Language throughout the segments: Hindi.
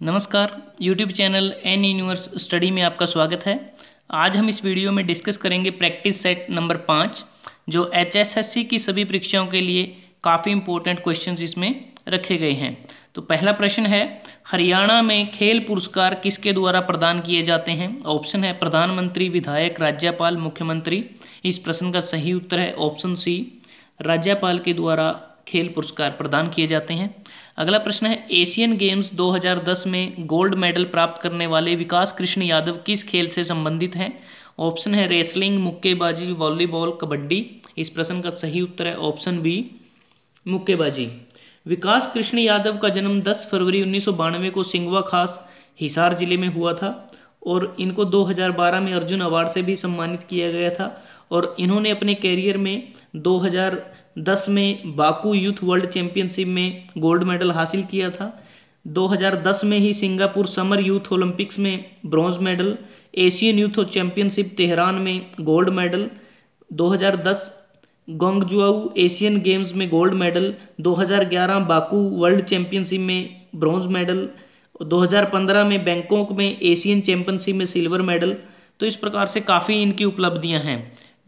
नमस्कार, YouTube channel N universe study में आपका स्वागत है। आज हम इस वीडियो में डिस्कस करेंगे प्रैक्टिस सेट नंबर 5 जो HSSC की सभी परीक्षाओं के लिए काफ़ी इंपॉर्टेंट क्वेश्चंस इसमें रखे गए हैं। तो पहला प्रश्न है, हरियाणा में खेल पुरस्कार किसके द्वारा प्रदान किए जाते हैं? ऑप्शन है प्रधानमंत्री, विधायक, राज्यपाल, मुख्यमंत्री। इस प्रश्न का सही उत्तर है ऑप्शन सी, राज्यपाल के द्वारा खेल पुरस्कार प्रदान किए जाते हैं। अगला प्रश्न है, एशियन गेम्स 2010 में गोल्ड मेडल प्राप्त करने वाले विकास कृष्ण यादव किस खेल से संबंधित हैं? ऑप्शन है रेसलिंग, मुक्केबाजी, वॉलीबॉल, कबड्डी। इस प्रश्न का सही उत्तर है ऑप्शन बी, मुक्केबाजी। विकास कृष्ण यादव का जन्म 10 फरवरी 1992 को सिंगवा खास हिसार जिले में हुआ था और इनको 2012 में अर्जुन अवार्ड से भी सम्मानित किया गया था। और इन्होंने अपने कैरियर में 2010 में बाकू यूथ वर्ल्ड चैंपियनशिप में गोल्ड मेडल हासिल किया था। 2010 में ही सिंगापुर समर यूथ ओलंपिक्स में bronze medal, Asian youth championship Tehran में गोल्ड मेडल, 2010 गोंगजुआऊ एशियन गेम्स में gold medal, 2011 Baku world championship में ब्रॉन्ज मेडल, 2015 में बैंकॉक में एशियन चैंपियनशिप में सिल्वर मेडल। तो इस प्रकार से काफ़ी इनकी उपलब्धियां हैं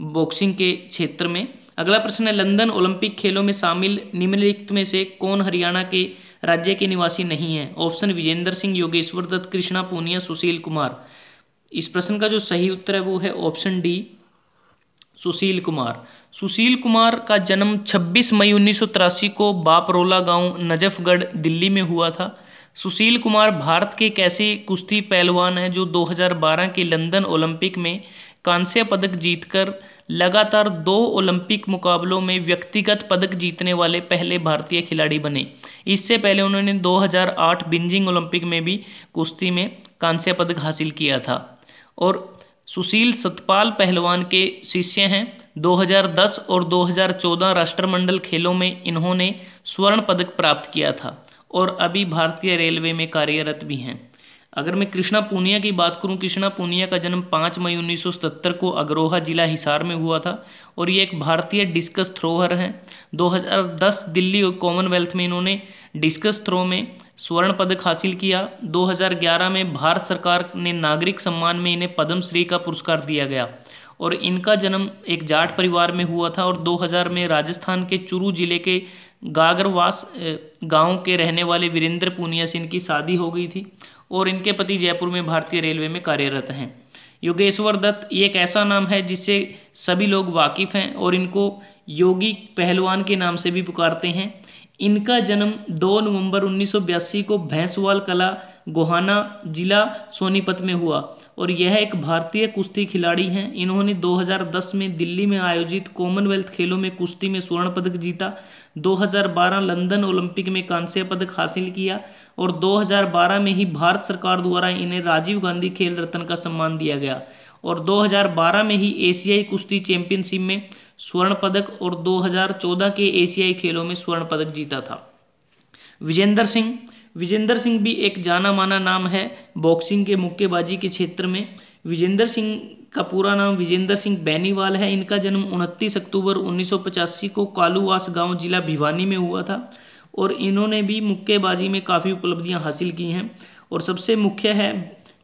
बॉक्सिंग के क्षेत्र में। अगला प्रश्न है, लंदन ओलंपिक खेलों में शामिल निम्नलिखित में से कौन हरियाणा के राज्य के निवासी नहीं है? ऑप्शन विजेंद्र सिंह, योगेश्वर दत्त, कृष्णा पूनिया, सुशील कुमार। इस प्रश्न का जो सही उत्तर है वो है ऑप्शन डी, सुशील कुमार। सुशील कुमार का जन्म 26 मई 1983 को बापरोला गांव नजफगढ़ दिल्ली में हुआ था। सुशील कुमार भारत के एक ऐसे कुश्ती पहलवान हैं जो 2012 के लंदन ओलंपिक में कांस्य पदक जीतकर लगातार 2 ओलंपिक मुकाबलों में व्यक्तिगत पदक जीतने वाले पहले भारतीय खिलाड़ी बने। इससे पहले उन्होंने 2008 बीजिंग ओलंपिक में भी कुश्ती में कांस्य पदक हासिल किया था। और सुशील सतपाल पहलवान के शिष्य हैं। 2010 और 2014 राष्ट्रमंडल खेलों में इन्होंने स्वर्ण पदक प्राप्त किया था और अभी भारतीय रेलवे में कार्यरत भी हैं। अगर मैं कृष्णा पूनिया की बात करूं, कृष्णा पूनिया का जन्म 5 मई 1977 को अग्रोहा जिला हिसार में हुआ था और ये एक भारतीय डिस्कस थ्रोअर हैं। 2010 दिल्ली कॉमनवेल्थ में इन्होंने डिस्कस थ्रो में स्वर्ण पदक हासिल किया। 2011 में भारत सरकार ने नागरिक सम्मान में इन्हें पद्मश्री का पुरस्कार दिया गया और इनका जन्म एक जाट परिवार में हुआ था। और 2000 में राजस्थान के चुरू जिले के गागरवास गांव के रहने वाले वीरेंद्र पूनिया से इनकी शादी हो गई थी और इनके पति जयपुर में भारतीय रेलवे में कार्यरत हैं। योगेश्वर दत्त ये एक ऐसा नाम है जिससे सभी लोग वाकिफ़ हैं और इनको योगी पहलवान के नाम से भी पुकारते हैं। इनका जन्म 2 नवंबर 1982 को भैंसवाल कला गोहाना जिला सोनीपत में हुआ और यह एक भारतीय कुश्ती खिलाड़ी हैं। इन्होंने 2010 में दिल्ली में आयोजित कॉमनवेल्थ खेलों में कुश्ती में स्वर्ण पदक जीता। 2012 लंदन ओलंपिक में कांस्य पदक हासिल किया और 2012 में ही भारत सरकार द्वारा इन्हें राजीव गांधी खेल रत्न का सम्मान दिया गया और 2012 में ही एशियाई कुश्ती चैंपियनशिप में स्वर्ण पदक और 2014 के एशियाई खेलों में स्वर्ण पदक जीता था। विजेंद्र सिंह भी एक जाना माना नाम है बॉक्सिंग के मुक्केबाजी के क्षेत्र में। विजेंद्र सिंह का पूरा नाम विजेंद्र सिंह बेनीवाल है। इनका जन्म 29 अक्टूबर 1985 को कालूवास गांव जिला भिवानी में हुआ था और इन्होंने भी मुक्केबाजी में काफ़ी उपलब्धियां हासिल की हैं और सबसे मुख्य है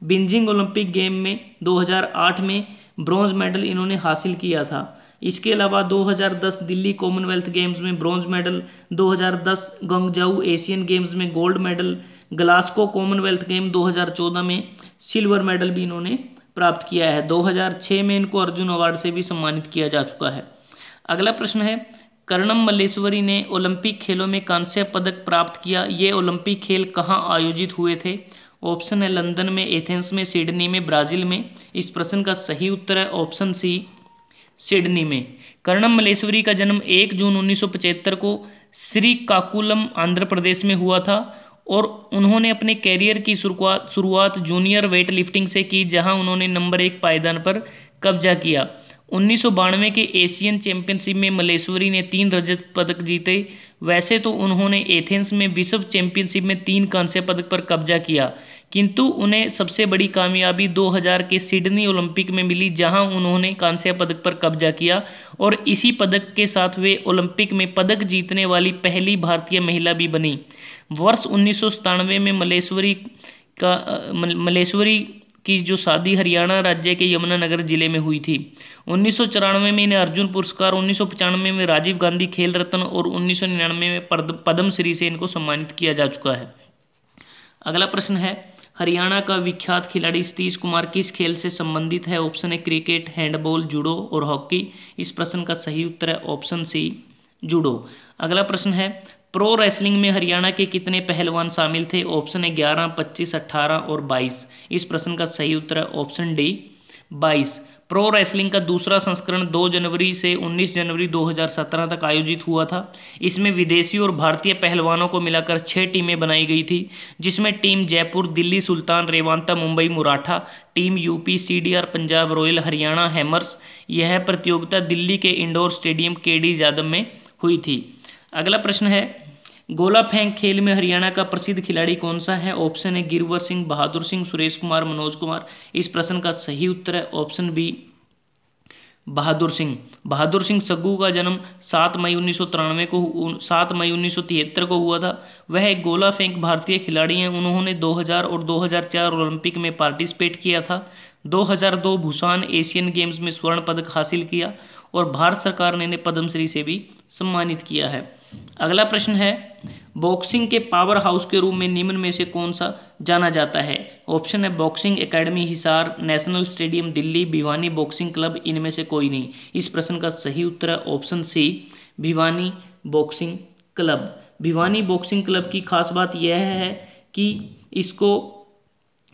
बीजिंग ओलंपिक गेम में 2008 में ब्रॉन्ज मेडल इन्होंने हासिल किया था। इसके अलावा 2010 दिल्ली कॉमनवेल्थ गेम्स में ब्रॉन्ज मेडल, 2010 गोंगजाऊ एशियन गेम्स में gold medal, Glasgow Commonwealth game 2014 में सिल्वर मेडल भी इन्होंने प्राप्त किया है। 2006 में इनको अर्जुन अवार्ड से भी सम्मानित किया जा चुका है। अगला प्रश्न है, कर्णम मल्लेश्वरी ने ओलंपिक खेलों में कांस्य पदक प्राप्त किया। ये ओलंपिक खेल कहाँ आयोजित हुए थे? ऑप्शन है लंदन में, एथेंस में, सिडनी में, ब्राज़ील में। इस प्रश्न का सही उत्तर है ऑप्शन सी, सिडनी में। कर्णम मल्लेश्वरी का जन्म 1 जून 1975 को श्रीकाकुलम आंध्र प्रदेश में हुआ था और उन्होंने अपने कैरियर की शुरुआत जूनियर वेट लिफ्टिंग से की, जहां उन्होंने नंबर 1 पायदान पर कब्जा किया। 1992 के एशियन चैंपियनशिप में मल्लेश्वरी ने 3 रजत पदक जीते। वैसे तो उन्होंने एथेंस में विश्व चैंपियनशिप में 3 कांस्य पदक पर कब्जा किया, किंतु उन्हें सबसे बड़ी कामयाबी 2000 के सिडनी ओलंपिक में मिली, जहां उन्होंने कांस्य पदक पर कब्जा किया और इसी पदक के साथ वे ओलंपिक में पदक जीतने वाली पहली भारतीय महिला भी बनी। वर्ष 1997 में मल्लेश्वरी मलेश्वरी की जो शादी हरियाणा राज्य के यमुनानगर जिले में हुई थी। 1994 में इन्हें अर्जुन पुरस्कार, 1995 में राजीव गांधी खेल रत्न और 1999 में पद्मश्री से इनको सम्मानित किया जा चुका है। अगला प्रश्न है, हरियाणा का विख्यात खिलाड़ी सतीश कुमार किस खेल से संबंधित है? ऑप्शन है क्रिकेट, हैंडबॉल, जूडो और हॉकी। इस प्रश्न का सही उत्तर है ऑप्शन सी, जूडो। अगला प्रश्न है, प्रो रेसलिंग में हरियाणा के कितने पहलवान शामिल थे? ऑप्शन है 11, 25, 18 और 22। इस प्रश्न का सही उत्तर है ऑप्शन डी, 22। प्रो रेसलिंग का दूसरा संस्करण 2 जनवरी से 19 जनवरी 2017 तक आयोजित हुआ था। इसमें विदेशी और भारतीय पहलवानों को मिलाकर 6 टीमें बनाई गई थी, जिसमें टीम जयपुर, दिल्ली सुल्तान, रेवांता, Mumbai Maratha, team UP CDR, Punjab royal, Haryana hammers. यह प्रतियोगिता दिल्ली के इंडोर स्टेडियम केडी यादव में हुई थी। अगला प्रश्न है, गोला फेंक खेल में हरियाणा का प्रसिद्ध खिलाड़ी कौन सा है? ऑप्शन है गिरवर सिंह, बहादुर सिंह, सुरेश कुमार, मनोज कुमार। इस प्रश्न का सही उत्तर है ऑप्शन बी, बहादुर सिंह। बहादुर सिंह सग्गू का जन्म 7 मई 1973 को हुआ था। वह एक गोला फेंक भारतीय खिलाड़ी हैं। उन्होंने 2000 और 2004 ओलंपिक में पार्टिसिपेट किया था। 2002 भूसान एशियन गेम्स में स्वर्ण पदक हासिल किया और भारत सरकार ने इन्हें पद्मश्री से भी सम्मानित किया है। अगला प्रश्न है, बॉक्सिंग के पावर हाउस के रूप में निम्न में से कौन सा जाना जाता है? ऑप्शन है boxing academy Hisar, national stadium Delhi, Bhiwani boxing club. इनमें से कोई नहीं। इस प्रश्न का सही उत्तर है option C, Bhiwani boxing club. Bhiwani boxing club की खास बात यह है कि इसको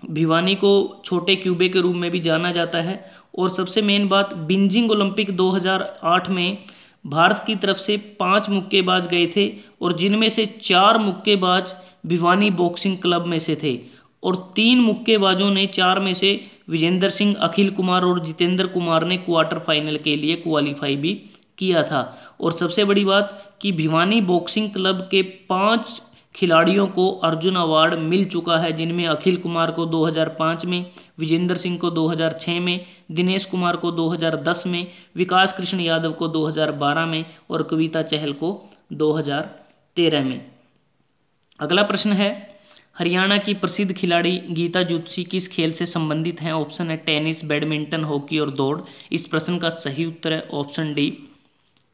भिवानी को छोटे क्यूबे के रूप में भी जाना जाता है। और सबसे मेन बात, बीजिंग ओलंपिक 2008 में भारत की तरफ से 5 मुक्केबाज गए थे और जिनमें से 4 मुक्केबाज भिवानी बॉक्सिंग क्लब में से थे और 3 मुक्केबाजों ने 4 में से विजेंद्र सिंह, अखिल कुमार और जितेंद्र कुमार ने क्वार्टर फाइनल के लिए क्वालिफाई भी किया था। और सबसे बड़ी बात कि भिवानी बॉक्सिंग क्लब के 5 खिलाड़ियों को अर्जुन अवार्ड मिल चुका है, जिनमें अखिल कुमार को 2005 में, विजेंद्र सिंह को 2006 में, दिनेश कुमार को 2010 में, विकास कृष्ण यादव को 2012 में और कविता चहल को 2013 में। अगला प्रश्न है, हरियाणा की प्रसिद्ध खिलाड़ी गीता जुत्सी किस खेल से संबंधित हैं? ऑप्शन है टेनिस, बैडमिंटन, हॉकी और दौड़। इस प्रश्न का सही उत्तर है ऑप्शन डी,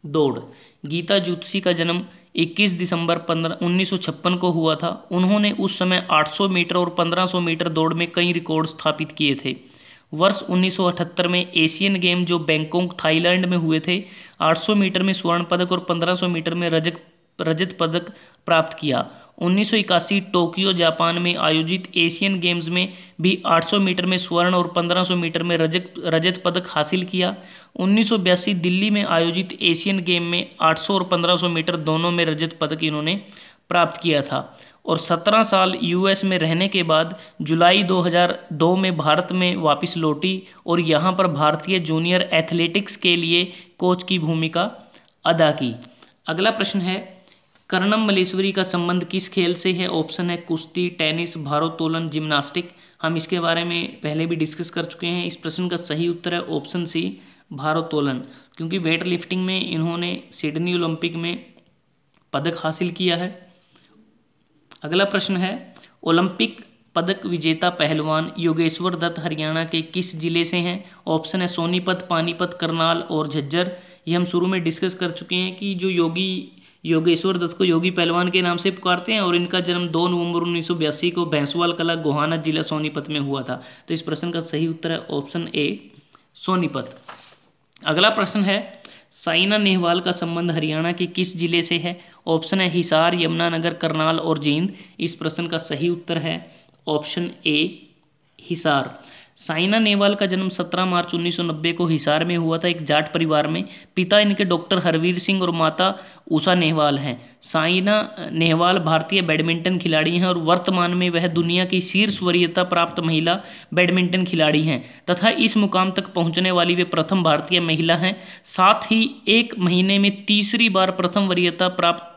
दौड़। गीता जुत्सी का जन्म 21 दिसंबर 1956 को हुआ था। उन्होंने उस समय 800 मीटर और 1500 मीटर दौड़ में कई रिकॉर्ड स्थापित किए थे। वर्ष 1978 में एशियन गेम जो बैंकॉक थाईलैंड में हुए थे, 800 मीटर में स्वर्ण पदक और 1500 मीटर में रजत पदक प्राप्त किया। 1981 टोक्यो जापान में आयोजित एशियन गेम्स में भी 800 मीटर में स्वर्ण और 1500 मीटर में रजत पदक हासिल किया। 1982 दिल्ली में आयोजित एशियन गेम में 800 और 1500 मीटर दोनों में रजत पदक इन्होंने प्राप्त किया था। और 17 साल यूएस में रहने के बाद जुलाई 2002 में भारत में वापस लौटी और यहाँ पर भारतीय जूनियर एथलेटिक्स के लिए कोच की भूमिका अदा की। अगला प्रश्न है, कर्णम मलेश्वरी का संबंध किस खेल से है? ऑप्शन है कुश्ती, टेनिस, भारोत्तोलन, जिम्नास्टिक। हम इसके बारे में पहले भी डिस्कस कर चुके हैं। इस प्रश्न का सही उत्तर है ऑप्शन सी, भारोत्तोलन, क्योंकि वेट लिफ्टिंग में इन्होंने सिडनी ओलंपिक में पदक हासिल किया है। अगला प्रश्न है, ओलंपिक पदक विजेता पहलवान योगेश्वर दत्त हरियाणा के किस जिले से हैं? ऑप्शन है सोनीपत, पानीपत, करनाल और झज्जर। ये हम शुरू में डिस्कस कर चुके हैं कि जो योगेश्वर दत्त को योगी पहलवान के नाम से पुकारते हैं और इनका जन्म 2 नवंबर 1982 को भैंसवाल कला, गोहाना जिला सोनीपत में हुआ था। तो इस प्रश्न का सही उत्तर है ऑप्शन ए, सोनीपत। अगला प्रश्न है, साइना नेहवाल का संबंध हरियाणा के किस जिले से है? ऑप्शन है हिसार, यमुनानगर, करनाल और जींद। इस प्रश्न का सही उत्तर है ऑप्शन ए, हिसार। साइना नेहवाल का जन्म 17 मार्च 1990 को हिसार में हुआ था, एक जाट परिवार में। पिता इनके डॉक्टर हरवीर सिंह और माता उषा नेहवाल हैं। साइना नेहवाल भारतीय बैडमिंटन खिलाड़ी हैं और वर्तमान में वह दुनिया की शीर्ष वरीयता प्राप्त महिला बैडमिंटन खिलाड़ी हैं तथा इस मुकाम तक पहुंचने वाली वे प्रथम भारतीय महिला हैं। साथ ही एक महीने में तीसरी बार प्रथम वरीयता प्राप्त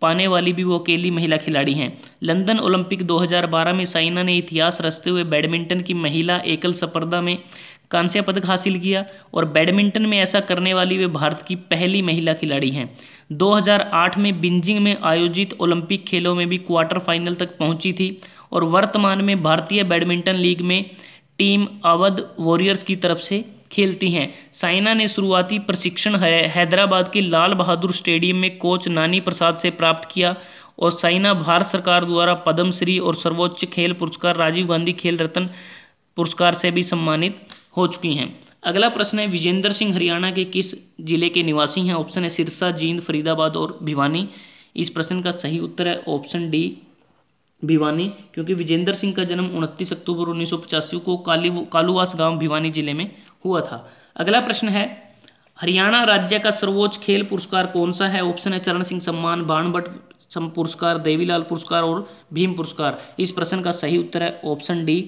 पाने वाली भी वो अकेली महिला खिलाड़ी हैं। लंदन ओलंपिक 2012 में साइना ने इतिहास रचते हुए बैडमिंटन की महिला एकल स्पर्धा में कांस्य पदक हासिल किया और बैडमिंटन में ऐसा करने वाली वे भारत की पहली महिला खिलाड़ी हैं। 2008 में बीजिंग में आयोजित ओलंपिक खेलों में भी क्वार्टर फाइनल तक पहुंची थी और वर्तमान में भारतीय बैडमिंटन लीग में टीम अवध वॉरियर्स की तरफ से खेलती हैं। साइना ने शुरुआती प्रशिक्षण हैदराबाद के लाल बहादुर स्टेडियम में कोच नानी प्रसाद से प्राप्त किया और साइना भारत सरकार द्वारा पद्मश्री और सर्वोच्च खेल पुरस्कार राजीव गांधी खेल रत्न पुरस्कार से भी सम्मानित हो चुकी हैं। अगला प्रश्न है, विजेंद्र सिंह हरियाणा के किस जिले के निवासी हैं? ऑप्शन है सिरसा, जींद, फरीदाबाद और भिवानी। इस प्रश्न का सही उत्तर है ऑप्शन डी भिवानी, क्योंकि विजेंद्र सिंह का जन्म 29 अक्टूबर 1985 को कालूवास गांव भिवानी जिले में हुआ था। अगला प्रश्न है, हरियाणा राज्य का सर्वोच्च खेल पुरस्कार कौन सा है? ऑप्शन है चरण सिंह सम्मान, बाणभट्ट पुरस्कार, देवीलाल पुरस्कार और भीम पुरस्कार। इस प्रश्न का सही उत्तर है ऑप्शन डी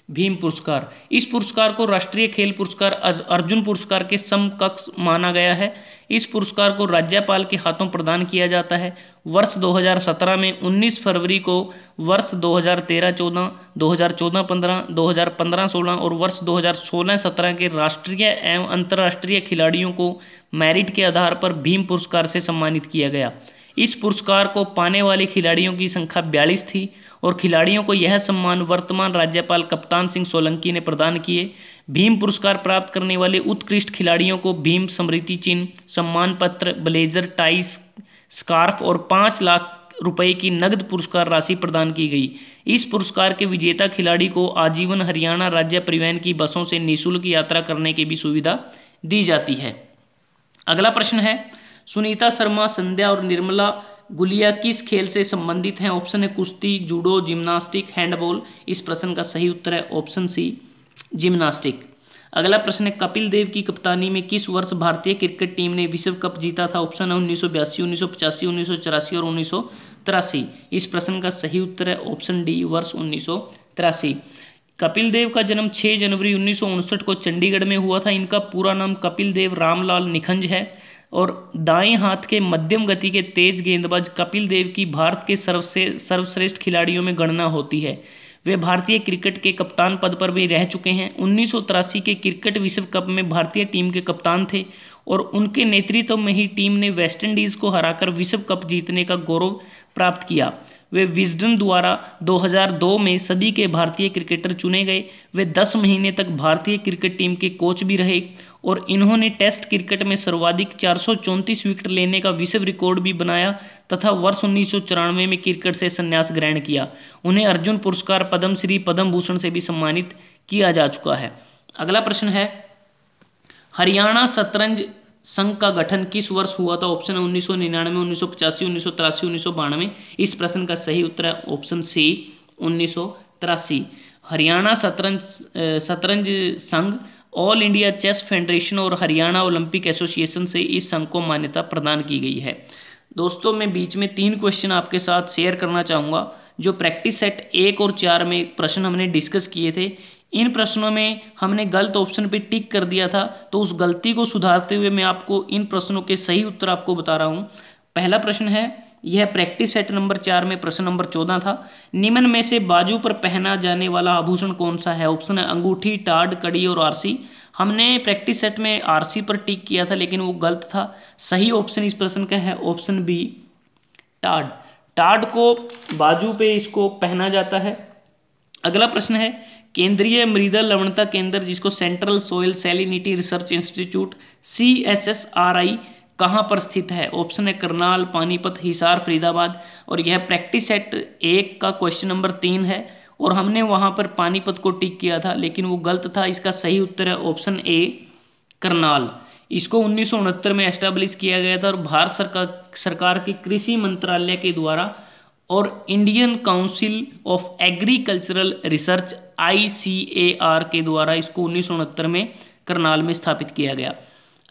भीम पुरस्कार। इस पुरस्कार को राष्ट्रीय खेल पुरस्कार अर्जुन पुरस्कार के समकक्ष माना गया है। इस पुरस्कार को राज्यपाल के हाथों प्रदान किया जाता है। वर्ष 2017 में 19 फरवरी को, वर्ष 2013-14, 2014-15, 2015-16 और वर्ष 2016-17 के राष्ट्रीय एवं अंतर्राष्ट्रीय खिलाड़ियों को मेरिट के आधार पर भीम पुरस्कार से सम्मानित किया गया। इस पुरस्कार को पाने वाले खिलाड़ियों की संख्या 42 थी और खिलाड़ियों को यह सम्मान वर्तमान राज्यपाल कप्तान सिंह सोलंकी ने प्रदान किए। भीम पुरस्कार प्राप्त करने वाले उत्कृष्ट खिलाड़ियों को भीम स्मृति चिन्ह, सम्मान पत्र, ब्लेजर, टाई, स्कार्फ और 5 लाख रुपए की नगद पुरस्कार राशि प्रदान की गई। इस पुरस्कार के विजेता खिलाड़ी को आजीवन हरियाणा राज्य परिवहन की बसों से निःशुल्क यात्रा करने की भी सुविधा दी जाती है। अगला प्रश्न है, सुनीता शर्मा, संध्या और निर्मला गुलिया किस खेल से संबंधित हैं? ऑप्शन है कुश्ती, जूडो, जिम्नास्टिक, हैंडबॉल। इस प्रश्न का सही उत्तर है ऑप्शन सी जिम्नास्टिक। अगला प्रश्न है, कपिल देव की कप्तानी में किस वर्ष भारतीय क्रिकेट टीम ने विश्व कप जीता था? ऑप्शन है 1982, 1985, 1984 और 1983। इस प्रश्न का सही उत्तर है ऑप्शन डी वर्ष 1983। कपिल देव का जन्म 6 जनवरी 1959 को चंडीगढ़ में हुआ था। इनका पूरा नाम कपिल देव रामलाल निखंज है और दाएं हाथ के मध्यम गति के तेज गेंदबाज कपिल देव की भारत के सर्वश्रेष्ठ खिलाड़ियों में गणना होती है। वे भारतीय क्रिकेट के कप्तान पद पर भी रह चुके हैं। 1983 के क्रिकेट विश्व कप में भारतीय टीम के कप्तान थे और उनके नेतृत्व में ही टीम ने वेस्टइंडीज़ को हराकर विश्व कप जीतने का गौरव प्राप्त किया। वे विजडन द्वारा 2002 में सदी के भारतीय क्रिकेटर चुने गए। वे 10 महीने तक भारतीय क्रिकेट टीम के कोच भी रहे और इन्होंने टेस्ट क्रिकेट में सर्वाधिक 434 विकेट लेने का विश्व रिकॉर्ड भी बनाया तथा वर्ष 1994 में क्रिकेट से संन्यास ग्रहण किया। उन्हें अर्जुन पुरस्कार, पद्मश्री, पद्म भूषण से भी सम्मानित किया जा चुका है। अगला प्रश्न है, हरियाणा शतरंज संघ का गठन किस वर्ष हुआ था? ऑप्शन है 1999, 1985, 1983, 1992। इस प्रश्न का सही उत्तर है ऑप्शन सी 1983। हरियाणा शतरंज संघ ऑल इंडिया चेस फेडरेशन और हरियाणा ओलंपिक एसोसिएशन से इस संघ को मान्यता प्रदान की गई है। दोस्तों, मैं बीच में 3 क्वेश्चन आपके साथ शेयर करना चाहूँगा। जो प्रैक्टिस सेट 1 और 4 में प्रश्न हमने डिस्कस किए थे, इन प्रश्नों में हमने गलत ऑप्शन पे टिक कर दिया था, तो उस गलती को सुधारते हुए मैं आपको इन प्रश्नों के सही उत्तर आपको बता रहा हूँ। पहला प्रश्न है, यह प्रैक्टिस सेट नंबर 4 में प्रश्न नंबर 14 था। निम्न में से बाजू पर पहना जाने वाला आभूषण कौन सा है? ऑप्शन है अंगूठी, टाड, कड़ी और आरसी। हमने प्रैक्टिस सेट में आरसी पर टिक किया था, लेकिन वो गलत था। सही ऑप्शन इस प्रश्न का है ऑप्शन बी टाड। टाड को बाजू पे इसको पहना जाता है। अगला प्रश्न है, केंद्रीय मृदा लवणता केंद्र, जिसको central soil salinity research institute CSSRI, कहाँ पर स्थित है? ऑप्शन है करनाल, पानीपत, हिसार, फरीदाबाद। और यह प्रैक्टिस सेट 1 का क्वेश्चन नंबर 3 है और हमने वहाँ पर पानीपत को टिक किया था, लेकिन वो गलत था। इसका सही उत्तर है ऑप्शन ए करनाल। इसको 1969 में एस्टैब्लिश किया गया था और भारत सरकार के कृषि मंत्रालय के द्वारा और Indian council of agricultural research ICAR के द्वारा इसको 1969 में करनाल में स्थापित किया गया।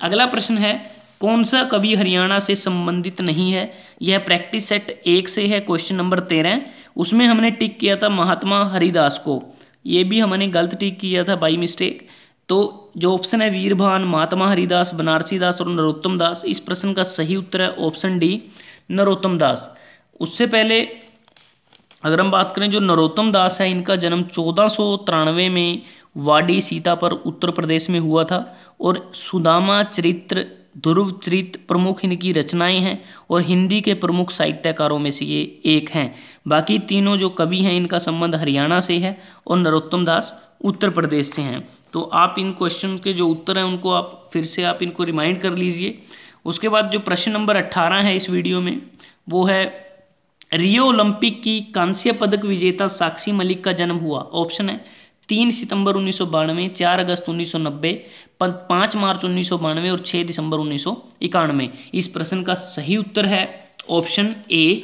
अगला प्रश्न है, कौन सा कवि हरियाणा से संबंधित नहीं है? यह प्रैक्टिस सेट 1 से है, क्वेश्चन नंबर 13। उसमें हमने टिक किया था महात्मा हरिदास को। ये भी हमने गलत टिक किया था बाई मिस्टेक। तो जो ऑप्शन है वीरभान, महात्मा हरिदास, बनारसी दास और नरोत्तम दास। इस प्रश्न का सही उत्तर है ऑप्शन डी नरोत्तम दास। उससे पहले अगर हम बात करें, जो नरोत्तम दास है, इनका जन्म 1493 में वाडी सीतापुर उत्तर प्रदेश में हुआ था और सुदामा चरित्र ध्रुवचरित प्रमुख इनकी रचनाएं हैं और हिंदी के प्रमुख साहित्यकारों में से ये एक हैं। बाकी तीनों जो कवि हैं इनका संबंध हरियाणा से है और नरोत्तम दास उत्तर प्रदेश से हैं। तो आप इन क्वेश्चन के जो उत्तर हैं उनको आप फिर से आप इनको रिमाइंड कर लीजिए। उसके बाद जो प्रश्न नंबर 18 है इस वीडियो में वो है रियो ओलंपिक की कांस्य पदक विजेता साक्षी मलिक का जन्म हुआ। ऑप्शन है 3 सितंबर 1992, 4 अगस्त 1990, 5 मार्च 1992 और 6 दिसंबर 1991। इस प्रश्न का सही उत्तर है ऑप्शन ए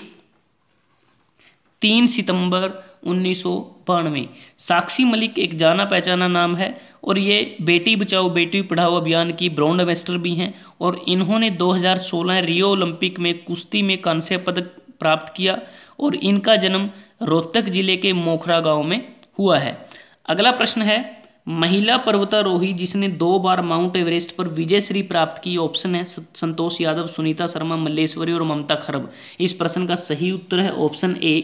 3 सितंबर 1992। साक्षी मलिक एक जाना पहचाना नाम है और ये बेटी बचाओ बेटी पढ़ाओ अभियान की ब्रांड एम्बेसडर भी हैं और इन्होंने 2016 रियो ओलंपिक में कुश्ती में कांस्य पदक प्राप्त किया और इनका जन्म रोहतक जिले के मोखरा गांव में हुआ है। अगला प्रश्न है महिला पर्वतारोही जिसने 2 बार माउंट एवरेस्ट पर विजय श्री प्राप्त की। ऑप्शन है संतोष यादव, सुनीता शर्मा, मल्लेश्वरी और ममता खरब। इस प्रश्न का सही उत्तर है ऑप्शन ए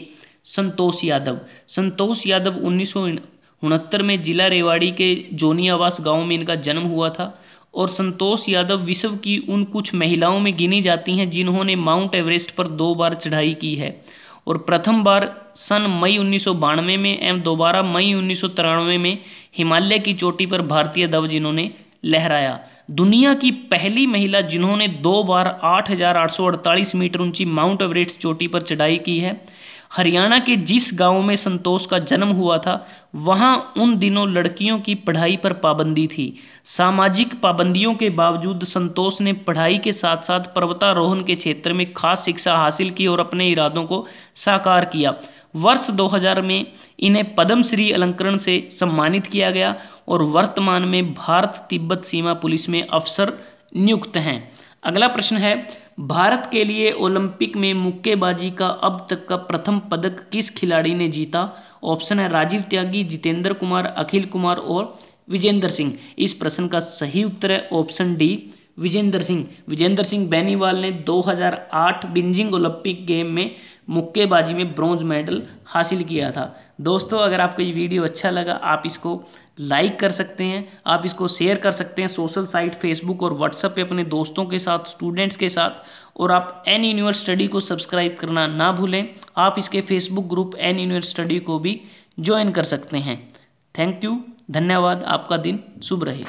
संतोष यादव। संतोष यादव 1969 में जिला रेवाड़ी के जोनी आवास गांव में इनका जन्म हुआ था और संतोष यादव विश्व की उन कुछ महिलाओं में गिनी जाती हैं जिन्होंने माउंट एवरेस्ट पर 2 बार चढ़ाई की है और प्रथम बार सन मई 1992 में एवं दोबारा मई 1993 में हिमालय की चोटी पर भारतीय ध्वज जिन्होंने लहराया। दुनिया की पहली महिला जिन्होंने 2 बार 8,848 मीटर ऊंची माउंट एवरेस्ट चोटी पर चढ़ाई की है। हरियाणा के जिस गांव में संतोष का जन्म हुआ था वहां उन दिनों लड़कियों की पढ़ाई पर पाबंदी थी। सामाजिक पाबंदियों के बावजूद संतोष ने पढ़ाई के साथ साथ पर्वतारोहण के क्षेत्र में खास शिक्षा हासिल की और अपने इरादों को साकार किया। वर्ष 2000 में इन्हें पद्मश्री अलंकरण से सम्मानित किया गया और वर्तमान में भारत तिब्बत सीमा पुलिस में अफसर नियुक्त हैं। अगला प्रश्न है भारत के लिए ओलंपिक में मुक्केबाजी का अब तक का प्रथम पदक किस खिलाड़ी ने जीता। ऑप्शन है राजीव त्यागी, जितेंद्र कुमार, अखिल कुमार और विजेंद्र सिंह। इस प्रश्न का सही उत्तर है ऑप्शन डी विजेंद्र सिंह। विजेंद्र सिंह बेनीवाल ने 2008 बीजिंग ओलंपिक गेम में मुक्केबाजी में ब्रॉन्ज मेडल हासिल किया था। दोस्तों अगर आपको ये वीडियो अच्छा लगा आप इसको लाइक कर सकते हैं, आप इसको शेयर कर सकते हैं सोशल साइट फेसबुक और व्हाट्सएप पे अपने दोस्तों के साथ, स्टूडेंट्स के साथ, और आप एन यूनिवर्स स्टडी को सब्सक्राइब करना ना भूलें। आप इसके Facebook group N universe study को भी ज्वाइन कर सकते हैं। थैंक यू, धन्यवाद, आपका दिन शुभ रहे।